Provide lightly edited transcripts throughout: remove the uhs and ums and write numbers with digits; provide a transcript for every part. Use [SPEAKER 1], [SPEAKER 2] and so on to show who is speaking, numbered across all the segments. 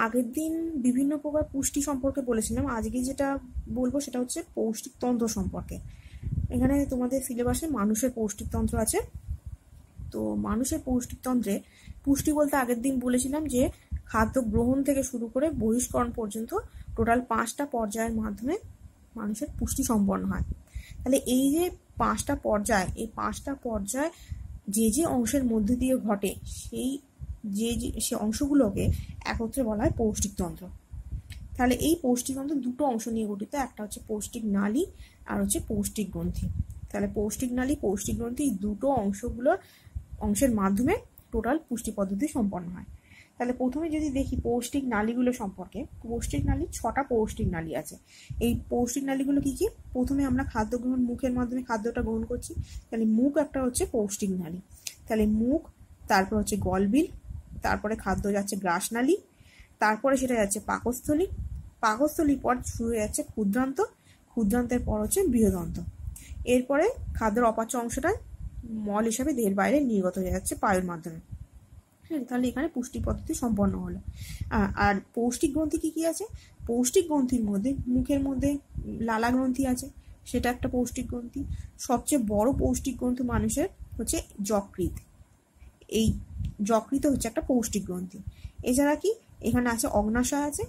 [SPEAKER 1] আগের দিন বিভিন্ন প্রকার পুষ্টি সম্পর্কে বলেছিলাম, আজকে যেটা বলবো সেটা হচ্ছে পৌষ্টিকতন্ত্র সম্পর্কে। এখানে তোমাদের সিলেবাসে মানুষের পৌষ্টিকতন্ত্র আছে। তো মানুষের পৌষ্টিকতন্ত্রে পুষ্টি বলতে আগের দিন বলেছিলাম যে খাদ্য গ্রহণ থেকে শুরু করে বহিষ্করণ পর্যন্ত টোটাল 5টা পর্যায়ের মাধ্যমে মানুষের পুষ্টি সম্পন্ন হয়। তাহলে এই যে 5টা পর্যায়, এই 5টা পর্যায় যে যে অংশের মধ্যে দিয়ে ঘটে সে অংশগুলোকে একত্রে বলা হয় পৌষ্টিকতন্ত্র। তাহলে এই পৌষ্টিকতন্ত্র দুটো অংশ নিয়ে গঠিত, একটা হচ্ছে পৌষ্টিক নালী আর হচ্ছে পৌষ্টিক গ্রন্থি। তাহলে পৌষ্টিক নালী, পৌষ্টিক গ্রন্থি, এই দুটো অংশের মাধ্যমে টোটাল পুষ্টি পদ্ধতি সম্পন্ন হয়। তাহলে প্রথমে যদি দেখি পৌষ্টিক নালীগুলো সম্পর্কে, পৌষ্টিক নালী 6টা পৌষ্টিক নালী আছে। এই পৌষ্টিক নালীগুলো কি কি? প্রথমে আমরা খাদ্য গ্রহণ, মুখের মাধ্যমে খাদ্যটা গ্রহণ করছি, তাহলে মুখ একটা হচ্ছে পৌষ্টিক নালী। তাহলে মুখ, তারপর হচ্ছে গলবিল, তারপরে খাদ্য যাচ্ছে গ্রাসনালী, তারপরে সেটা যাচ্ছে পাকস্থলী, পাকস্থলীর পর শুরু হয়ে যাচ্ছে ক্ষুদ্রান্ত, ক্ষুদ্রান্তের পর হচ্ছে বৃহদন্ত। এরপরে খাদ্যের অপাচ্য অংশটা মল হিসাবে দেহের বাইরে নির্গত হয়ে যাচ্ছে পায়ের মাধ্যমে। হ্যাঁ, তাহলে এখানে পুষ্টি পদ্ধতি সম্পন্ন হলো। আর পৌষ্টিক গ্রন্থি কি কি আছে? পৌষ্টিক গ্রন্থির মধ্যে মুখের মধ্যে লালা গ্রন্থি আছে, সেটা একটা পৌষ্টিক গ্রন্থি। সবচেয়ে বড় পৌষ্টিক গ্রন্থি মানুষের হচ্ছে যকৃৎ। এই যকৃৎ হচ্ছে একটা পৌষ্টিক গ্রন্থি। এছাড়া কি এখানে আছে অগ্নাশয় আছে।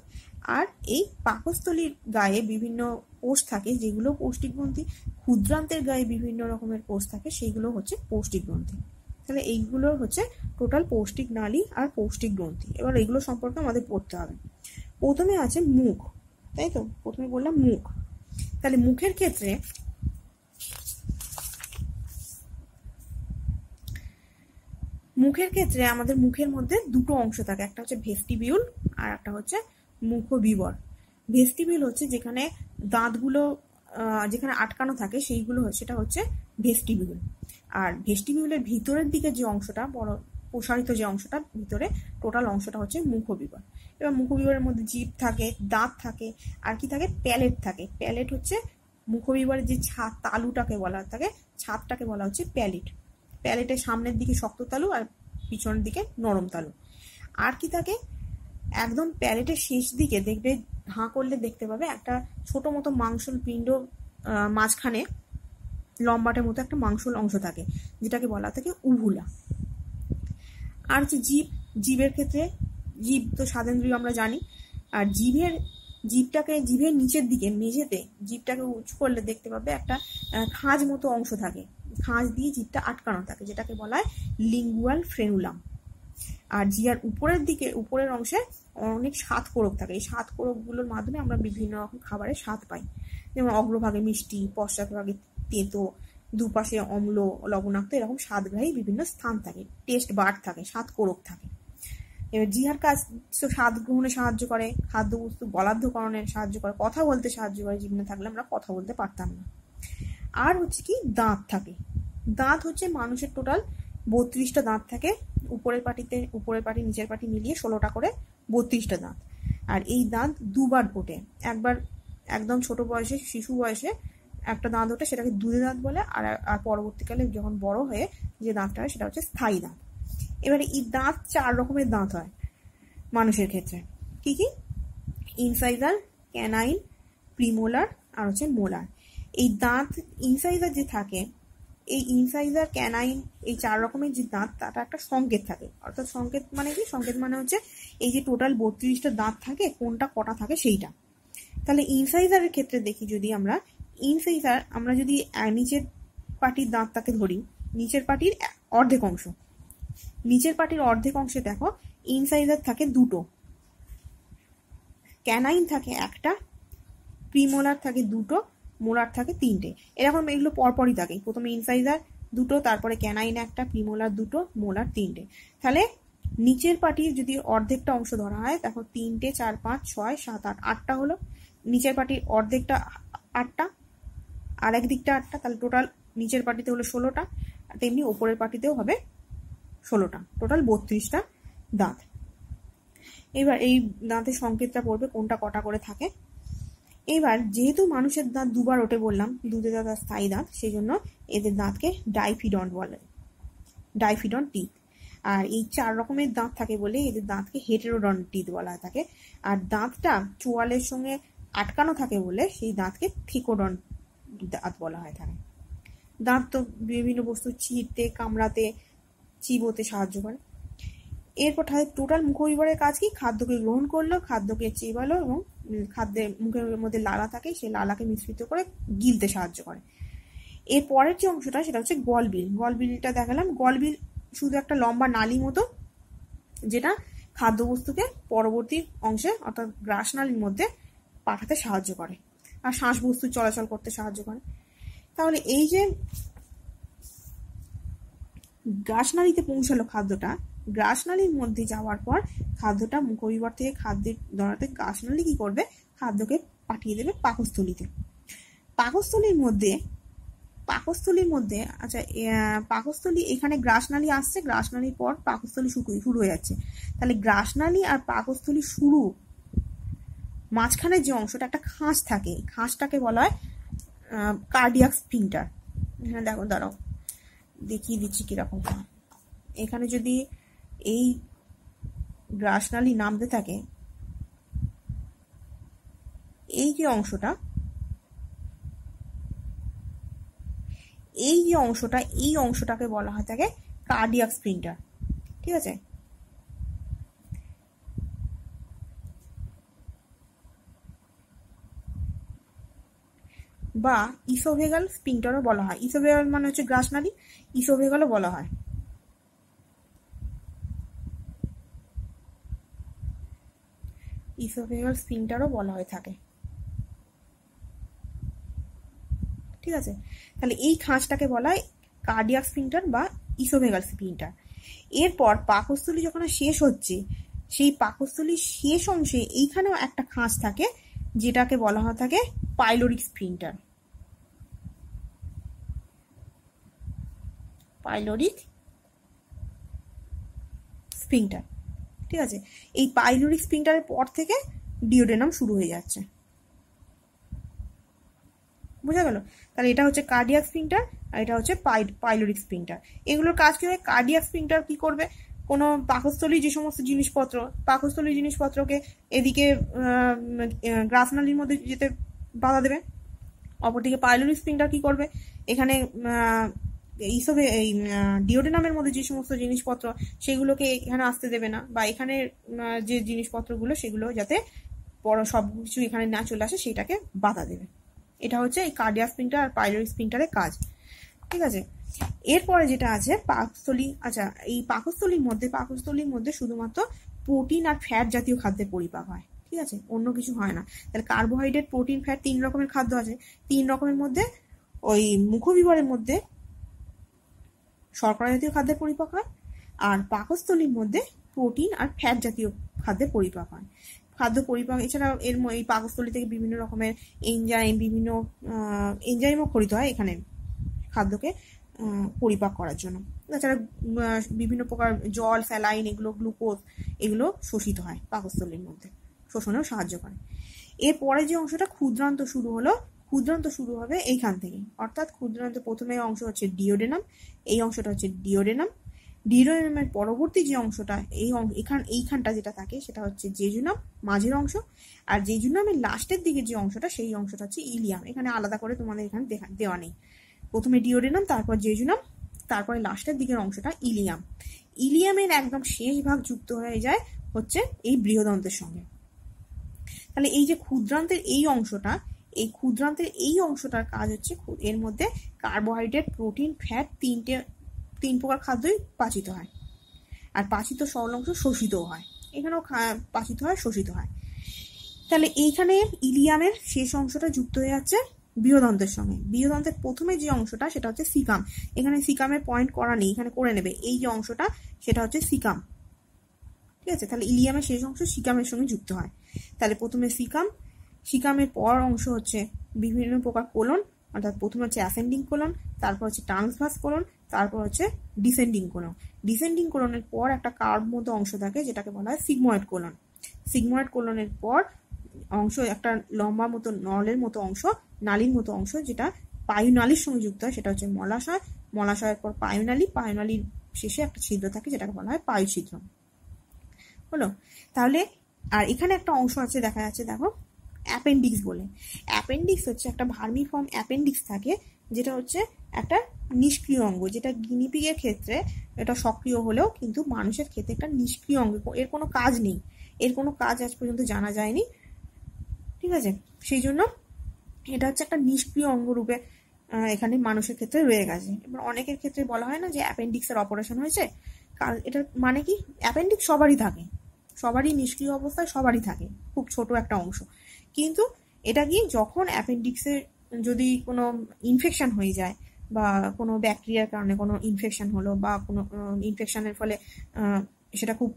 [SPEAKER 1] আর এই পাকস্থলীর গায়ে বিভিন্ন কোষ থাকে যেগুলো পৌষ্টিক গ্রন্থি, ক্ষুদ্রান্তের গায়ে বিভিন্ন রকমের কোষ থাকে, সেইগুলো হচ্ছে পৌষ্টিক গ্রন্থি। তাহলে এইগুলো হচ্ছে টোটাল পৌষ্টিক নালী আর পৌষ্টিক গ্রন্থি। এবার এইগুলো সম্পর্কে আমাদের পড়তে হবে। প্রথমে আছে মুখ, তাই তো? প্রথমে বললাম মুখ। তাহলে মুখের ক্ষেত্রে আমাদের মুখের মধ্যে দুটো অংশ থাকে, একটা হচ্ছে ভেস্টিবিউল আর একটা হচ্ছে মুখবিবর। ভেস্টিবিউল হচ্ছে যেখানে দাঁতগুলো যেখানে আটকানো থাকে সেইগুলো, সেটা হচ্ছে ভেস্টিবিউল। আর ভেস্টিবিউলের ভিতরের দিকে যে অংশটা, বড় প্রসারিত যে অংশটা ভিতরে, টোটাল অংশটা হচ্ছে মুখবিবর। এবার মুখবিবরের মধ্যে জিভ থাকে, দাঁত থাকে, আর কি থাকে? প্যালেট থাকে। প্যালেট হচ্ছে মুখবিবরের যে ছাদ, তালুটাকে বলা থাকে, ছাদটাকে বলা হচ্ছে প্যালেট। প্যালেটের সামনের দিকে শক্ত তালু আর পিছনের দিকে নরম তালু। আর কি থাকে? একদম প্যালেটের শেষ দিকে দেখবে, হাঁ করলে দেখতে পাবে একটা ছোট মতো মাংসল পিণ্ড, মাঝখানে লম্বাটের মতো একটা মাংসল অংশ থাকে, যেটাকে বলা থাকে উভুলা। আর হচ্ছে জীব। জীবের ক্ষেত্রে জীব তো স্বাদেন্দ্রিয় আমরা জানি। আর জীবের নিচের দিকে মেঝেতে জীবটাকে উঁচু করলে দেখতে পাবে একটা খাঁজ মতো অংশ থাকে, খাঁজ দিয়ে জীবটা আটকানো থাকে, যেটাকে বলা হয় লিঙ্গুয়াল ফ্রেনুলাম। আর জিয়ার উপরের দিকে, উপরের অংশে অনেক স্বাদ কোরক থাকে। এই স্বাদ কোরকগুলোর মাধ্যমে আমরা বিভিন্ন রকম খাবারের স্বাদ পাই, যেমন অগ্রভাগে মিষ্টি, পশ্চাৎভাগে তেতো, দুপাশে অম্ল, লবণাক্ত, এরকম স্বাদগ্রাহী বিভিন্ন স্থান থাকে, টেস্ট বার্ড থাকে, স্বাদ কোরক থাকে। এবার জিহার কাজ স্বাদ গ্রহণে সাহায্য করে, খাদ্যবস্তু গলাধকরণে সাহায্য করে, কথা বলতে সাহায্য করে। জীব না থাকলে আমরা কথা বলতে পারতাম না। আর হচ্ছে কি, দাঁত থাকে। দাঁত হচ্ছে মানুষের টোটাল 32টা দাঁত থাকে। উপরের পাটি নিচের পাটি মিলিয়ে 16টা করে 32টা দাঁত। আর এই দাঁত দুবার ওঠে। একবার একদম ছোট বয়সে, শিশু বয়সে একটা দাঁত ওঠে, সেটাকে দুধে দাঁত বলে। আর পরবর্তীকালে যখন বড় হয়ে যে দাঁতটা হয় সেটা হচ্ছে স্থায়ী দাঁত। এবারে এই দাঁত 4 রকমের দাঁত হয় মানুষের ক্ষেত্রে। কি কি? ইনসাইজার, ক্যানাইন, প্রিমোলার আর হচ্ছে মোলার। এই দাঁত ইনসাইজার যে থাকে, এই ইনসাইজার, ক্যানাইন, এই 4 রকমের যে দাঁত, তাটা একটা সংকেত থাকে। অর্থাৎ সংকেত মানে কি? সংকেত মানে হচ্ছে এই যে টোটাল 32টা দাঁত থাকে, কোনটা কটা থাকে সেইটা। তাহলে ইনসাইজারের ক্ষেত্রে দেখি, যদি আমরা যদি নিচের পাটির দাঁতটাকে ধরি, নিচের পাটির অর্ধেক অংশে দেখো ইনসাইজার থাকে 2টো, ক্যানাইন থাকে 1টা, প্রিমোলার থাকে 2টো, মোলার থাকে 3টে। এরকম এগুলো পরপরই থাকে। প্রথমে ইনসাইজার 2টো, তারপরে ক্যানাইন 1টা, প্রিমোলার 2টো, মোলার 3টে। তাহলে নিচের পাটির যদি অর্ধেকটা অংশ ধরা হয়, দেখো 3টে, 4, 5, 6, 7, 8, 8টা হলো। নিচের পাটির অর্ধেকটা 8টা, আর একদিকটা 8টা, তাহলে টোটাল নিচের পাটিতে হলো 16টা। তেমনি ওপরের পাটিতেও হবে 16টা, টোটাল 32টা দাঁত। এবার এই দাঁতের সংকেতটা পড়বে কোনটা কটা করে থাকে। এবার যেহেতু মানুষের দাঁত দুবার ওঠে বললাম, দুধে দাঁত আর স্থায়ী দাঁত, সেই জন্য এদের দাঁতকে ডাইফিডন্ট বলে, ডাইফিডন্ট টিথ। আর এই 4 রকমের দাঁত থাকে বলে এদের দাঁতকে হেটেরোডন্টিড বলা থাকে। আর দাঁতটা চোয়ালের সঙ্গে আটকানো থাকে বলে সেই দাঁতকে থিকোডন্ট দাঁত বলা হয় থাকে। দাঁত তো বিভিন্ন বস্তু ছিঁড়তে, কামড়াতে, চিবোতে সাহায্য করে। এরপর টোটাল মুখবিবরের কাজ কি? খাদ্যকে গ্রহণ করলো, খাদ্যকে চেবালো এবং খাদ্যের মুখের মধ্যে লালা থাকে সেই লালাকে মিশ্রিত করে গিলতে সাহায্য করে। এর পরের যে অংশটা সেটা হচ্ছে গলবিল। গলবিলটা দেখালাম। গলবিল শুধু একটা লম্বা নালী মতো, যেটা খাদ্যবস্তুকে পরবর্তী অংশে অর্থাৎ গ্রাসনালীর মধ্যে পাঠাতে সাহায্য করে আর শ্বাসবস্তু চলাচল করতে সাহায্য করে। তাহলে এই যে গ্রাসনালীতে পৌঁছালো খাদ্যটা, গ্রাসনালীর মধ্যে যাওয়ার পর খাদ্যটা মুখবিবর থেকে খাদ্যের দ্বারাতে গ্রাসনালী কি করবে? খাদ্যকে পাঠিয়ে দেবে পাকস্থলীতে। পাকস্থলীর মধ্যে আচ্ছা, পাকস্থলী এখানে গ্রাসনালী আসছে, গ্রাসনালীর পর পাকস্থলী শুরু হয়ে যাচ্ছে। তাহলে গ্রাসনালী আর পাকস্থলী শুরু মাঝখানে যে অংশটা একটা খাঁজ থাকে, খাঁজটাকে বলা হয় কার্ডিয়াক স্ফিংটার। এখানে দেখো, দাঁড়াও দেখিয়ে দিচ্ছি কিরকম। এখানে যদি এই গ্রাসনালী নামতে থাকে, এই যে অংশটাকে বলা হয় থাকে কার্ডিয়াক স্ফিংটার। ঠিক আছে? বা ইসোভেগাল স্ফিংটারও বলা হয়। ইসোভেগাল মানে হচ্ছে গ্রাসনালী, ইসোভেগালও বলা হয়। ইসোভেগাল স্ফিংটারও বলা হয়ে থাকে। ঠিক আছে? তাহলে এই খাঁজটাকে বলা হয় কার্ডিয়াক স্ফিংটার বা ইসোভেগাল স্ফিংটার। এরপর পাকস্থলী যখন শেষ হচ্ছে, সেই পাকস্থলীর শেষ অংশে এইখানেও একটা খাঁজ থাকে, যেটাকে বলা হয় থাকে পাইলোরিক স্ফিংটার। Pyloric sphincter. ঠিক আছে? এই পাইলোরিক স্ফিংটারের পর থেকে ডিওডেনাম শুরু হয়ে যাচ্ছে। বোঝা গেল? তাহলে এটা হচ্ছে কার্ডিয়াক স্ফিংটার আর এটা হচ্ছে পাইলোরিক স্ফিংটার। এগুলোর কাজ কি হয়? কার্ডিয়াক স্ফিংটার কি করবে? কোনো পাকস্থলী যে সমস্ত পাকস্থলীর জিনিসপত্রকে এদিকে গ্রাসনালীর মধ্যে যেতে বাধা দেবে। অপরদিকে পাইলোরিক স্ফিংটার কি করবে? এখানে এই ডিওডেনামের মধ্যে যে সমস্ত জিনিসপত্র সেগুলোকে এখানে আসতে দেবে না, বা এখানে যে জিনিসপত্রগুলো সেগুলো যাতে সব কিছু এখানে না চলে আসে সেটাকে বাধা দেবে। এটা হচ্ছে এই কার্ডিয়াক স্ফিংটার আর পাইলোরিক স্ফিংটারের কাজ। ঠিক আছে? এরপরে যেটা আছে পাকস্থলী। আচ্ছা, এই পাকস্থলীর মধ্যে শুধুমাত্র প্রোটিন আর ফ্যাট জাতীয় খাদ্যের পরিপাক হয়। ঠিক আছে? অন্য কিছু হয় না। তাহলে কার্বোহাইড্রেট, প্রোটিন, ফ্যাট 3 রকমের খাদ্য আছে। 3 রকমের মধ্যে ওই মুখবিবরের মধ্যে শর্করা জাতীয় খাদ্যের পরিপাক হয়, আর পাকস্থলীর মধ্যে প্রোটিন আর ফ্যাট জাতীয় খাদ্যের পরিপাক হয়। খাদ্য পরিপাক এছাড়াও এই পাকস্থলী থেকে বিভিন্ন রকমের এনজাইমও খরিত হয় এখানে খাদ্যকে পরিপাক করার জন্য। তাছাড়া বিভিন্ন প্রকার জল, স্যালাইন, এগুলো গ্লুকোজ এগুলো শোষিত হয় পাকস্থলীর মধ্যে, শোষণেও সাহায্য করে। এরপরে যে অংশটা ক্ষুদ্রান্ত শুরু হলো, ক্ষুদ্রান্ত শুরু হবে এইখান থেকে। অর্থাৎ ক্ষুদ্রান্ত প্রথমে অংশ হচ্ছে ডিওডেনাম, এই অংশটা হচ্ছে ডিওডেনাম। ডিওডেনামের পরবর্তী যে অংশটা এইখানটা যেটা থাকে সেটা হচ্ছে জেজুনাম, মাঝের অংশ। আর জেজুনামের লাস্টের দিকে যে অংশটা সেই অংশটা হচ্ছে ইলিয়াম। এখানে আলাদা করে তোমাদের এখানে দেওয়া নেই। প্রথমে ডিওডেনাম, তারপর জেজুনাম, তারপরে লাস্টের দিকের অংশটা ইলিয়াম। ইলিয়ামের একদম শেষ ভাগ যুক্ত হয়ে যায় হচ্ছে এই বৃহদন্তের সঙ্গে। তাহলে এই যে ক্ষুদ্রান্তের এই অংশটার কাজ হচ্ছে এর মধ্যে কার্বোহাইড্রেট, প্রোটিন, ফ্যাট 3 প্রকার খাদ্যই পাচিত হয়। আর পাচিত সরল অংশ শোষিতও হয়। এখানেও পাচিত হয়, শোষিত হয়। তাহলে এইখানে ইলিয়ামের শেষ অংশটা যুক্ত হয়ে যাচ্ছে বৃহদন্তের সঙ্গে। বৃহদন্তের প্রথমে যে অংশটা সেটা হচ্ছে সিকাম। এখানে সিকামের পয়েন্ট করা নেই, এখানে করে নেবে। এই যে অংশটা সেটা হচ্ছে সিকাম। ঠিক আছে? তাহলে ইলিয়ামের শেষ অংশ সিকামের সঙ্গে যুক্ত হয়। তাহলে প্রথমে সিকামের পর অংশ হচ্ছে বিভিন্ন প্রকার কোলন, অর্থাৎ প্রথমে হচ্ছে অ্যাসেন্ডিং কোলন, তারপর হচ্ছে ট্রান্সভার্স কোলন, তারপর হচ্ছে ডিসেন্ডিং কোলন। ডিসেন্ডিং কোলনের পর একটা কার্ভ মতো অংশ থাকে যেটাকে বলা হয় সিগময়েড কোলন। সিগময়েড কোলনের পর অংশ একটা লম্বা মতো নলের মতো অংশ, নালীর মতো অংশ, যেটা পায়ুনালীর সঙ্গে যুক্ত হয়, সেটা হচ্ছে মলাশয়। মলাশয়ের পর পায়ুনালী, পায়ুনালীর শেষে একটা ছিদ্র থাকে যেটাকে বলা হয় পায়ু ছিদ্র। হলো। তাহলে আর এখানে একটা অংশ আছে দেখা যাচ্ছে, দেখো অ্যাপেন্ডিক্স বলে। অ্যাপেন্ডিক্স হচ্ছে একটা ভার্মিফর্ম অ্যাপেন্ডিক্স থাকে, যেটা হচ্ছে একটা নিষ্ক্রিয় অঙ্গ, যেটা গিনিপিগের ক্ষেত্রে এটা সক্রিয় হলেও কিন্তু মানুষের ক্ষেত্রে একটা নিষ্ক্রিয় অঙ্গ, এর কোনো কাজ নেই, এর কোনো কাজ আজ পর্যন্ত জানা যায়নি। ঠিক আছে, সেই জন্য এটা হচ্ছে একটা নিষ্ক্রিয় অঙ্গ রূপে এখানে মানুষের ক্ষেত্রে রয়ে গেছে। এবার অনেকের ক্ষেত্রে বলা হয় না যে অ্যাপেন্ডিক্সের অপারেশন হয়েছে, কারণ এটার মানে কি, অ্যাপেন্ডিক্স সবারই থাকে, সবারই নিষ্ক্রিয় অবস্থায় সবারই থাকে, খুব ছোট একটা অংশ। কিন্তু এটা কি, যখন অ্যাপেন্ডিক্সের যদি কোনো ইনফেকশন হয়ে যায় বা কোনো ব্যাকটেরিয়ার কারণে কোনো ইনফেকশন হলো বা কোনো ইনফেকশনের ফলে সেটা খুব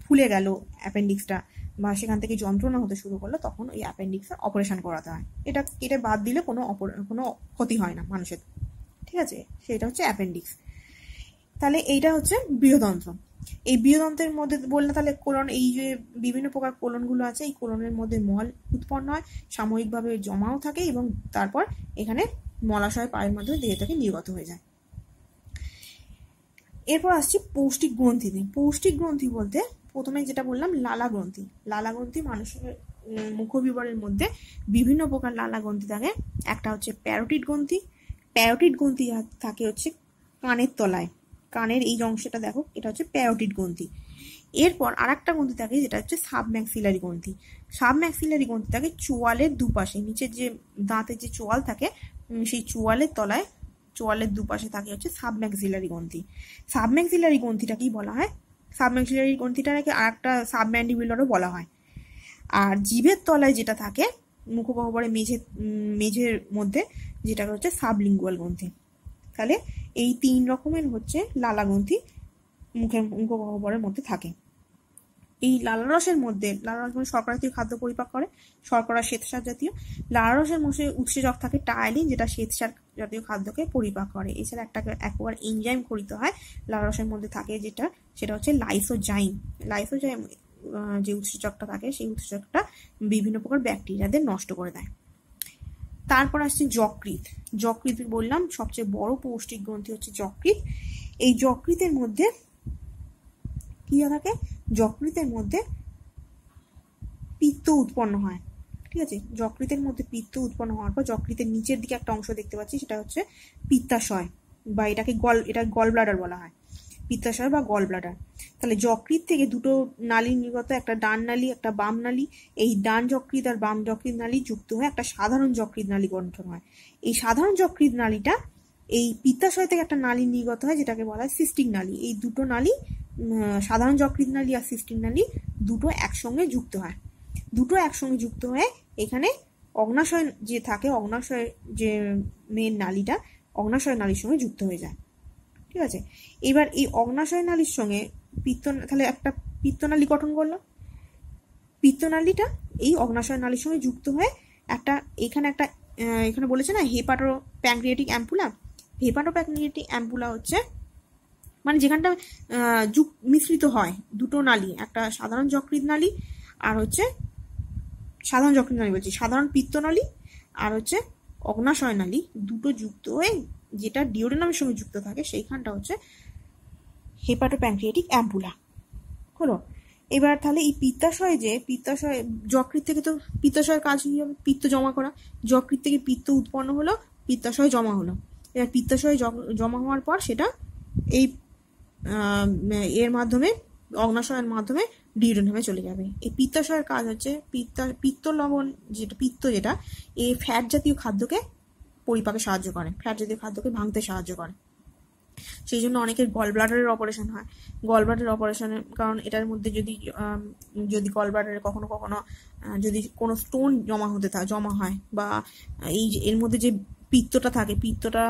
[SPEAKER 1] ফুলে গেল অ্যাপেন্ডিক্সটা, বা সেখান থেকে যন্ত্রণা হতে শুরু করলো, তখন ওই অ্যাপেন্ডিক্সের অপারেশন করাতে হয়। এটা কেটে বাদ দিলে কোনো ক্ষতি হয় না মানুষের। ঠিক আছে, সেটা হচ্ছে অ্যাপেন্ডিক্স। তাহলে এইটা হচ্ছে বৃহদন্ত্র। এই বৃহদন্ত্রের মধ্যে বললে তাহলে কোলন, এই যে বিভিন্ন প্রকার কোলনগুলো আছে, এই কোলনের মধ্যে মল উৎপন্ন হয়, সাময়িকভাবে জমাও থাকে এবং তারপর এখানে মলাশয় পায়ের মাধ্যমে দেহ থেকে নির্গত হয়ে যায়। এরপর আসছি পৌষ্টিক গ্রন্থিতে। পৌষ্টিক গ্রন্থি বলতে প্রথমে যেটা বললাম লালা গ্রন্থি। লালা গ্রন্থি মানুষের মুখবিবরের মধ্যে বিভিন্ন প্রকার লালা গ্রন্থি থাকে। একটা হচ্ছে প্যারোটিড গ্রন্থি। প্যারোটিড গ্রন্থি থাকে হচ্ছে কানের তলায়, কানের এই অংশটা দেখো, এটা হচ্ছে প্যারোটিড গ্রন্থি। এরপর আর একটা গ্রন্থি থাকে যেটা হচ্ছে সাবম্যাক্সিলারি গ্রন্থি। সাবম্যাক্সিলারি গ্রন্থি থাকে চোয়ালের দুপাশে, নিচের যে দাঁতের যে চোয়াল থাকে সেই চোয়ালের তলায়, চোয়ালের দুপাশে থাকে হচ্ছে সাবম্যাক্সিলারি গ্রন্থি। সাবম্যাক্সিলারি গ্রন্থিটাকেই বলা হয়, সাবম্যাক্সিলারি গ্রন্থিটাকে আর একটা সাবম্যান্ডিবুলারও বলা হয়। আর জিভের তলায় যেটা থাকে মুখগহ্বরে মেঝের মধ্যে, যেটা হচ্ছে সাবলিঙ্গুয়াল গ্রন্থি। তাহলে এই 3 রকমের হচ্ছে লালা গ্রন্থি মুখগহ্বরের মধ্যে থাকে। এই লালারসের মধ্যে, লালারস মানে শর্করা জাতীয় খাদ্য পরিপাক করে, শর্করা শ্বেতসার জাতীয়। লালারসের মধ্যে উৎসেচক থাকে টায়ালিন, যেটা শ্বেতসার জাতীয় খাদ্যকে পরিপাক করে। এছাড়া এক প্রকার এনজাইম খরিত হয় লালারসের মধ্যে থাকে, সেটা হচ্ছে লাইসোজাইম। লাইসোজাইম যে উৎসেচকটা থাকে, সেই উৎসেচকটা বিভিন্ন প্রকার ব্যাকটেরিয়াদের নষ্ট করে দেয়। তারপর আসছে যকৃৎ। যকৃৎ বললাম সবচেয়ে বড় পৌষ্টিক গ্রন্থি হচ্ছে যকৃৎ। এই যকৃতের মধ্যে কি থাকে, যকৃতের মধ্যে পিত্ত উৎপন্ন হয়। ঠিক আছে, যকৃতের মধ্যে পিত্ত উৎপন্ন হওয়ার পর যকৃতের নিচের দিকে একটা অংশ দেখতে পাচ্ছি, সেটা হচ্ছে পিত্তাশয়, বা এটা গল ব্লাডার বলা হয়, পিত্তাশয় বা গল ব্লাডার। তাহলে যকৃৎ থেকে দুটো নালী নির্গত, একটা ডান নালী একটা বাম নালী। এই ডান যকৃৎ আর বাম যকৃৎ নালী যুক্ত হয়ে একটা সাধারণ যকৃৎ নালী গঠন হয়। এই সাধারণ যকৃৎ নালীটা এই পিত্তাশয় থেকে একটা নালী নির্গত হয়, যেটাকে বলা হয় সিস্টিক নালী। এই দুটো নালী, সাধারণ যকৃৎ নালী আর সিস্টিক নালী, দুটো একসঙ্গে যুক্ত হয়। দুটো একসঙ্গে যুক্ত হয়ে এখানে অগ্নাশয় যে থাকে, অগ্নাশয় যে মেন নালীটা, অগ্নাশয় নালীর সঙ্গে যুক্ত হয়ে যায়। ঠিক আছে, এবার এই অগ্নাশয় নালীর সঙ্গে তাহলে একটা পিত্তনালী গঠন করলো। পিত্তনালীটা এই অগ্নাশয় নালীর সঙ্গে যুক্ত হয়ে এখানে বলেছে না hepato pancreatic ampulla. Hepato pancreatic ampulla হচ্ছে মানে যেখানটা মিশ্রিত হয় দুটো নালী, একটা সাধারণ যকৃৎ নালী আর হচ্ছে সাধারণ পিত্তনালী আর হচ্ছে অগ্নাশয় নালী, দুটো যুক্ত হয়ে যেটা ডিওডেনামের সঙ্গে যুক্ত থাকে, সেইখানটা হচ্ছে হেপাটো প্যানক্রিয়াটিক অ্যাম্পুলা। হলো। এবার তাহলে এই পিত্তাশয় যকৃৎ থেকে, তো পিত্তাশয়ের কাজ কি হবে, পিত্ত জমা করা। যকৃৎ থেকে পিত্ত উৎপন্ন হলো, পিত্তাশয় জমা হলো। এবার পিত্তাশয় জমা হওয়ার পর সেটা এই এর মাধ্যমে, অগ্নাশয়ের মাধ্যমে ডিওডেনামে চলে যাবে। এই পিত্তাশয়ের কাজ হচ্ছে পিত্ত লবণ, যেটা এই ফ্যাট জাতীয় খাদ্যকে পরিপাকে সাহায্য করে, ফ্যাট জাতীয় খাদ্যকে ভাঙতে সাহায্য করে। সেই জন্য অনেকের গল ব্লাডারের অপারেশন হয়। গল ব্লাডারের অপারেশনের কারণ এটার মধ্যে যদি গল ব্লাডারে কখনো যদি কোনো স্টোন জমা হয়, বা এর মধ্যে যে পিত্তটা থাকে, পিত্তটা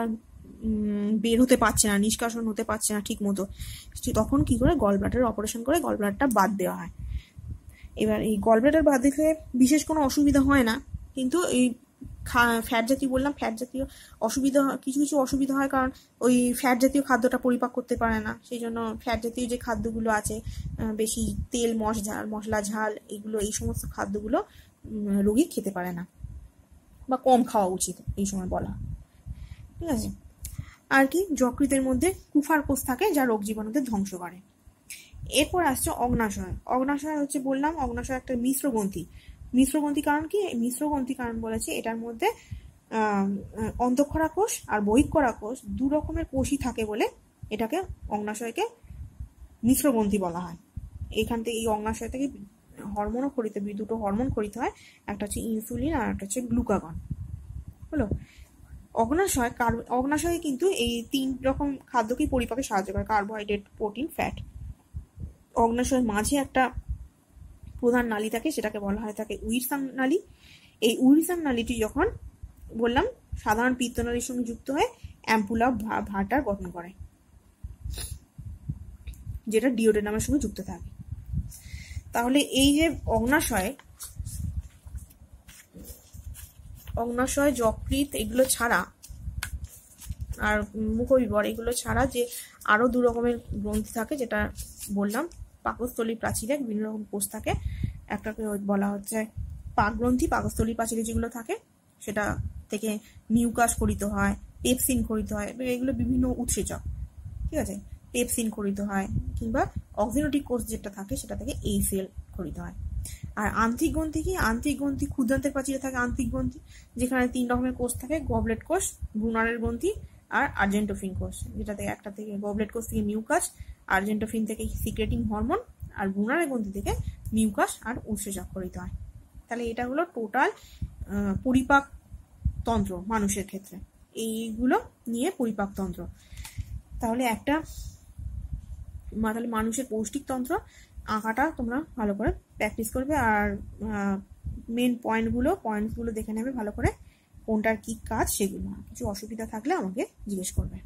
[SPEAKER 1] বের হতে পারছে না, নিষ্কাশন হতে পারছে না ঠিক মতো, তখন কি করে গল ব্লাডারের অপারেশন করে গল ব্লাডারটা বাদ দেওয়া হয়। এবার এই গল ব্লাডার বাদ দিলে বিশেষ কোনো অসুবিধা হয় না, কিন্তু এই ফ্যাট জাতীয় বললাম, ফ্যাট জাতীয় কিছু অসুবিধা হয়, কারণ ওই ফ্যাট জাতীয় খাদ্যটা পরিপাক করতে পারে না। সেই জন্য ফ্যাট জাতীয় যে খাদ্যগুলো আছে, বেশি তেল মশলা ঝাল, এই সমস্ত খাদ্যগুলো রোগী খেতে পারে না, বা কম খাওয়া উচিত এই সময় বলা। ঠিক আছে, আর কি যকৃতের মধ্যে কুফার কোষ থাকে যা রোগ জীবাণুদের ধ্বংস করে। এরপর আসছে অগ্নাশয়। অগ্নাশয় হচ্ছে বললাম অগ্নাশয় একটা মিশ্রগ্রন্থি। মিশ্রগ্রন্থি কারণ কি? মিশ্রগ্রন্থি কারণ বলেছে এটার মধ্যে অন্তঃক্ষরা কোষ আর বহিঃক্ষরা কোষ দু রকমের কোষই থাকে বলে এটাকে অগ্নাশয়কে মিশ্রগ্রন্থি বলা হয়। এখান থেকে এই অগ্নাশয় থেকে হরমোনও খরিত, দুটো হরমোন খরিত হয়, একটা হচ্ছে ইনসুলিন আর একটা হচ্ছে গ্লুকাগন। হলো অগ্নাশয়ে কিন্তু এই 3 রকম খাদ্যকেই পরিপাকে সাহায্য করে, কার্বোহাইড্রেট, প্রোটিন, ফ্যাট। অগ্নাশয়ের মাঝে একটা প্রধান নালী থাকে, সেটাকে বলা হয় থাকে উইরসাম নালী। এই উইরসাম নালীটি যখন বললাম সাধারণ পিত্তনালীর সঙ্গে যুক্ত হয়ে অ্যাম্পুলা ভাটার গঠন করে, যেটা ডিওডেনামের সঙ্গে যুক্ত থাকে। তাহলে এই যে অগ্নাশয়, যকৃৎ এগুলো ছাড়া আর মুখবিবর এগুলো ছাড়া যে আরো 2 রকমের গ্রন্থি থাকে, যেটা বললাম পাকস্থলী প্রাচীরে বিভিন্ন রকম কোষ থাকে। একটাকে বলা হচ্ছে পাকগ্রন্থি। পাকস্থলী প্রাচীরে যেগুলো থাকে সেটা থেকে মিউকাস খরিত হয়, পেপসিন খরিত হয়, এগুলো বিভিন্ন উৎসেচক, ঠিক আছে, পেপসিন খরিত হয়, কিংবা অক্সিনোটিক কোষ যেটা থাকে সেটা থেকে এইসিএল খরিত হয়। আর আন্ত্রিক গ্রন্থি কি? আন্ত্রিক গ্রন্থি ক্ষুদ্রান্তের প্রাচীরে থাকে আন্ত্রিক গ্রন্থি, যেখানে 3 রকমের কোষ থাকে, গবলেট কোষ, ব্রুনারের গ্রন্থি আর আর্জেন্টোফিন কোষ। যেটা থেকে একটা থেকে গবলেট কোষ থেকে মিউকাস, আর্জেন্টোফিন থেকে সিক্রেটিং হরমোন, আর ব্রুনারের গ্রন্থি থেকে মিউকাস আর উৎসেচক খরিত হয়। তাহলে এটা হলো টোটাল পরিপাক তন্ত্র মানুষের ক্ষেত্রে। এইগুলো নিয়ে পরিপাক তন্ত্র। তাহলে মানুষের পৌষ্টিক তন্ত্র আঁকাটা তোমরা ভালো করে প্র্যাকটিস করবে, আর মেন পয়েন্টসগুলো দেখে নেবে ভালো করে, কোনটার কি কাজ সেগুলো। কিছু অসুবিধা থাকলে আমাকে জিজ্ঞেস করবে।